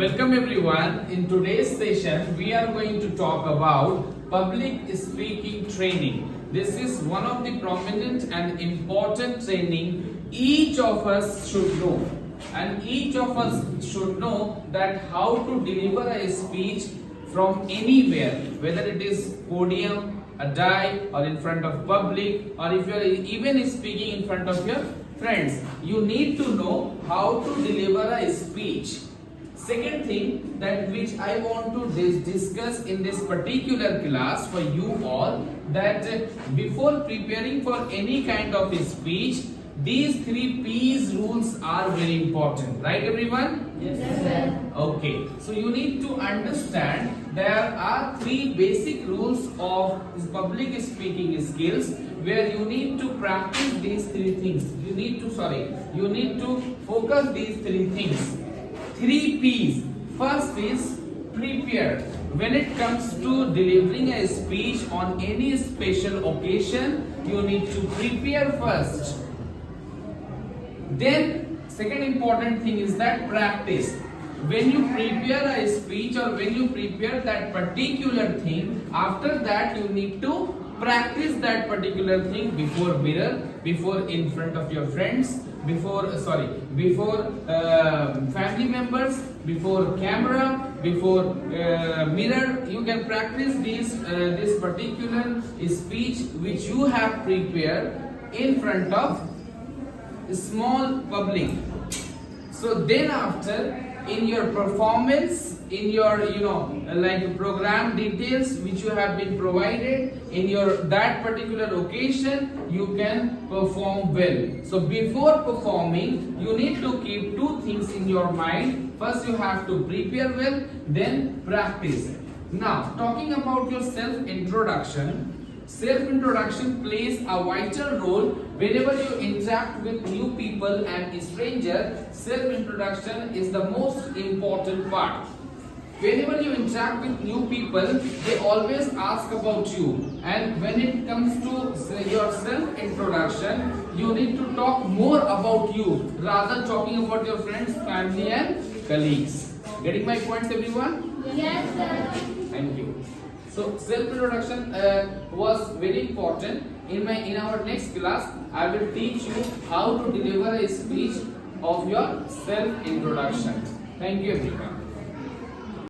Welcome everyone. In today's session, we are going to talk about public speaking training. This is one of the prominent and important training each of us should know. And each of us should know that how to deliver a speech from anywhere, whether it is podium, a die, or in front of public, or if you are even speaking in front of your friends. You need to know how to deliver a speech. Second thing that which I want to discuss in this particular class for you all, that before preparing for any kind of a speech, these 3 P's rules are very important, right everyone? Yes, sir. Okay, so you need to understand there are 3 basic rules of public speaking skills where you need to practice these 3 things. You need to focus these 3 things. 3 P's. First is prepare. When it comes to delivering a speech on any special occasion, you need to prepare first. Then, second important thing is that practice. When you prepare a speech or when you prepare that particular thing, after that you need to practice that particular thing before mirror, before in front of your friends, before family members, before camera, before mirror. You can practice this particular speech which you have prepared in front of small public. So then after, in your performance, in your like program details which you have been provided in your that particular occasion, you can perform well. So before performing, you need to keep 2 things in your mind. First you have to prepare well, then practice. Now talking about your self-introduction. Self-introduction plays a vital role whenever you interact with new people and strangers. Self-introduction is the most important part. Whenever you interact with new people, they always ask about you. And when it comes to your self-introduction, you need to talk more about you rather talking about your friends, family and colleagues. Getting my points, everyone? Yes, sir. Thank you. So self-introduction was very important. In our next class, I will teach you how to deliver a speech of your self-introduction. Thank you everyone.